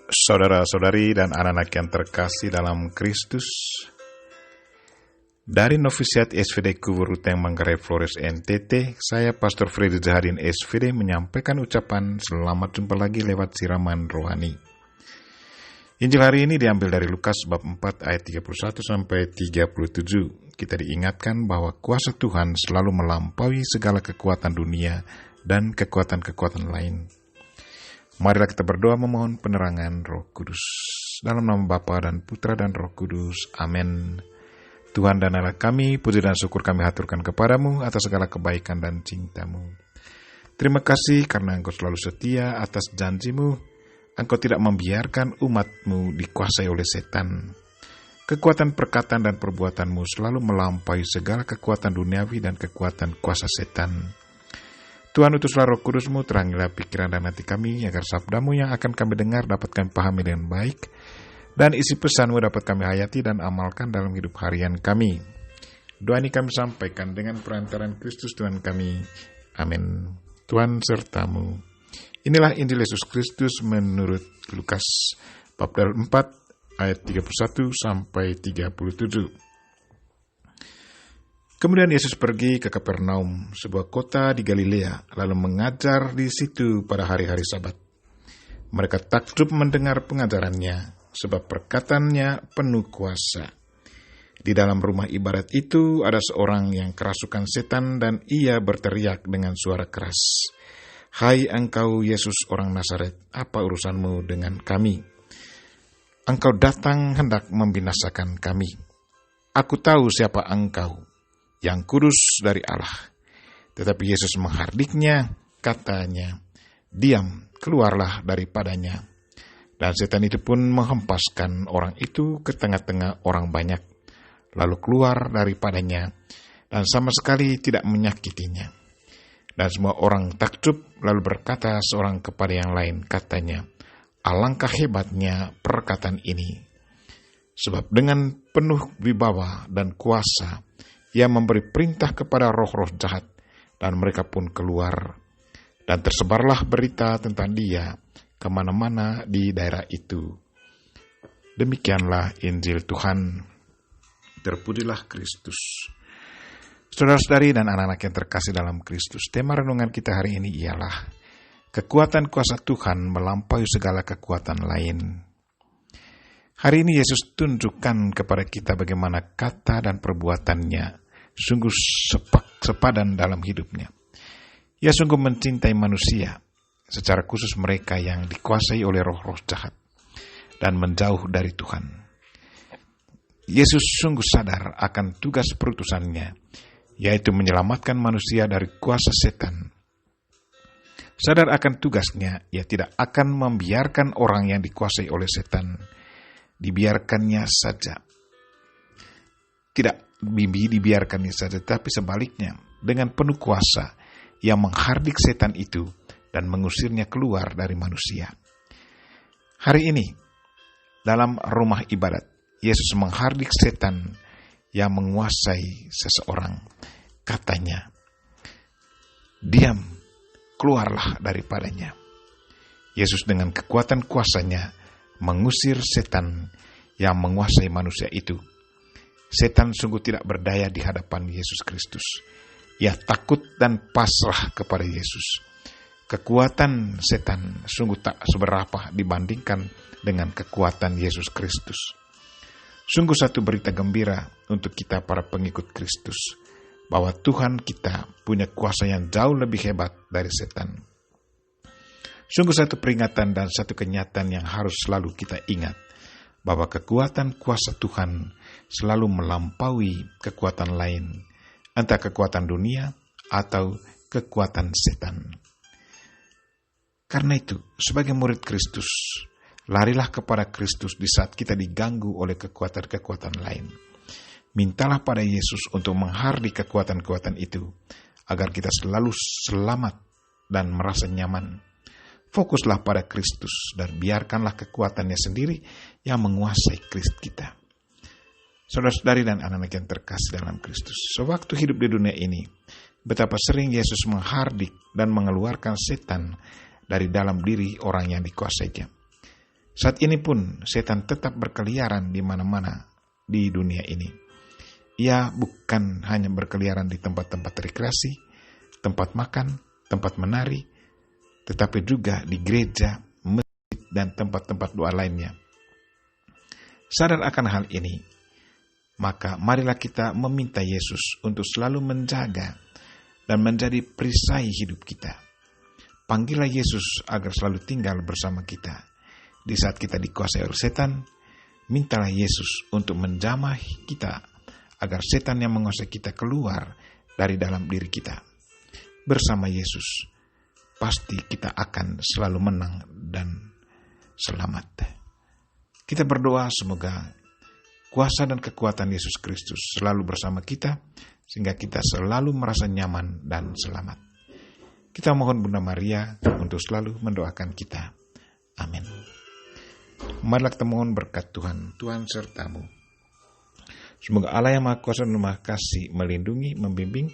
Saudara-saudari dan anak-anak yang terkasih dalam Kristus, dari Novisiat SVD Kuburuteng Manggarai Flores NTT, saya Pastor Freddy Zahadin SVD menyampaikan ucapan selamat jumpa lagi lewat siraman rohani. Injil hari ini diambil dari Lukas bab 4 ayat 31 sampai 37. Kita diingatkan bahwa kuasa Tuhan selalu melampaui segala kekuatan dunia dan kekuatan-kekuatan lain. Marilah kita berdoa memohon penerangan Roh Kudus. Dalam nama Bapa dan Putra dan Roh Kudus. Amin. Tuhan dan Allah kami, puji dan syukur kami haturkan kepadamu atas segala kebaikan dan cintamu. Terima kasih karena Engkau selalu setia atas janjimu. Engkau tidak membiarkan umatmu dikuasai oleh setan. Kekuatan perkataan dan perbuatanmu selalu melampaui segala kekuatan duniawi dan kekuatan kuasa setan. Tuhan, utuslah Roh Kudus-Mu, terangilah pikiran dan hati kami, agar sabda-Mu yang akan kami dengar dapat kami pahami dengan baik, dan isi pesan-Mu dapat kami hayati dan amalkan dalam hidup harian kami. Doa ini kami sampaikan dengan perantaraan Kristus Tuhan kami. Amin. Tuhan sertamu. Inilah Injil Yesus Kristus menurut Lukas bab 4 ayat 31 sampai 37. Kemudian Yesus pergi ke Kapernaum, sebuah kota di Galilea, lalu mengajar di situ pada hari-hari Sabat. Mereka takjub mendengar pengajarannya, sebab perkataannya penuh kuasa. Di dalam rumah ibadat itu ada seorang yang kerasukan setan dan ia berteriak dengan suara keras, "Hai engkau Yesus orang Nazaret, apa urusanmu dengan kami? Engkau datang hendak membinasakan kami. Aku tahu siapa engkau, yang kudus dari Allah." Tetapi Yesus menghardiknya, katanya, "Diam, keluarlah daripadanya." Dan setan itu pun menghempaskan orang itu ke tengah-tengah orang banyak, lalu keluar daripadanya, dan sama sekali tidak menyakitinya. Dan semua orang takjub, lalu berkata seorang kepada yang lain, katanya, "Alangkah hebatnya perkataan ini. Sebab dengan penuh wibawa dan kuasa, ia memberi perintah kepada roh-roh jahat, dan mereka pun keluar. Dan tersebarlah berita tentang dia kemana-mana di daerah itu." Demikianlah Injil Tuhan. Terpujilah Kristus. Saudara-saudari dan anak-anak yang terkasih dalam Kristus, tema renungan kita hari ini ialah kekuatan kuasa Tuhan melampaui segala kekuatan lain. Hari ini Yesus tunjukkan kepada kita bagaimana kata dan perbuatannya sungguh sepadan dalam hidupnya. Ia sungguh mencintai manusia, secara khusus mereka yang dikuasai oleh roh-roh jahat dan menjauh dari Tuhan. Yesus sungguh sadar akan tugas perutusannya, yaitu menyelamatkan manusia dari kuasa setan. Sadar akan tugasnya, ia tidak akan membiarkan orang yang dikuasai oleh setan. Dibiarkannya saja. Tidak dibiarkannya saja, tapi sebaliknya, dengan penuh kuasa, ia menghardik setan itu dan mengusirnya keluar dari manusia. Hari ini, dalam rumah ibadat, Yesus menghardik setan yang menguasai seseorang. Katanya, "Diam, keluarlah daripadanya." Yesus dengan kekuatan kuasanya mengusir setan yang menguasai manusia itu. Setan sungguh tidak berdaya di hadapan Yesus Kristus. Ia takut dan pasrah kepada Yesus. Kekuatan setan sungguh tak seberapa dibandingkan dengan kekuatan Yesus Kristus. Sungguh satu berita gembira untuk kita para pengikut Kristus, bahwa Tuhan kita punya kuasa yang jauh lebih hebat dari setan. Sungguh satu peringatan dan satu kenyataan yang harus selalu kita ingat, bahwa kekuatan kuasa Tuhan selalu melampaui kekuatan lain, entah kekuatan dunia atau kekuatan setan. Karena itu, sebagai murid Kristus, larilah kepada Kristus di saat kita diganggu oleh kekuatan-kekuatan lain. Mintalah pada Yesus untuk menghardik kekuatan-kekuatan itu, agar kita selalu selamat dan merasa nyaman. Fokuslah pada Kristus dan biarkanlah kekuatannya sendiri yang menguasai Kristus kita. Saudara-saudari dan anak-anak yang terkasih dalam Kristus, sewaktu hidup di dunia ini, betapa sering Yesus menghardik dan mengeluarkan setan dari dalam diri orang yang dikuasainya. Saat ini pun setan tetap berkeliaran di mana-mana di dunia ini. Ia bukan hanya berkeliaran di tempat-tempat rekreasi, tempat makan, tempat menari, tetapi juga di gereja, masjid, dan tempat-tempat doa lainnya. Sadar akan hal ini, maka marilah kita meminta Yesus untuk selalu menjaga dan menjadi perisai hidup kita. Panggillah Yesus agar selalu tinggal bersama kita. Di saat kita dikuasai oleh setan, mintalah Yesus untuk menjamah kita agar setan yang menguasai kita keluar dari dalam diri kita. Bersama Yesus, pasti kita akan selalu menang dan selamat. Kita berdoa semoga kuasa dan kekuatan Yesus Kristus selalu bersama kita, sehingga kita selalu merasa nyaman dan selamat. Kita mohon Bunda Maria untuk selalu mendoakan kita. Amin. Marilah kita mohon berkat Tuhan sertamu. Semoga Allah yang Maha Kuasa dan Maha Kasih melindungi, membimbing,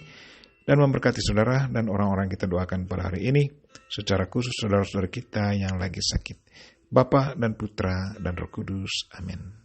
dan memberkati saudara dan orang-orang kita doakan pada hari ini, secara khusus saudara-saudara kita yang lagi sakit. Bapa dan Putra dan Roh Kudus. Amin.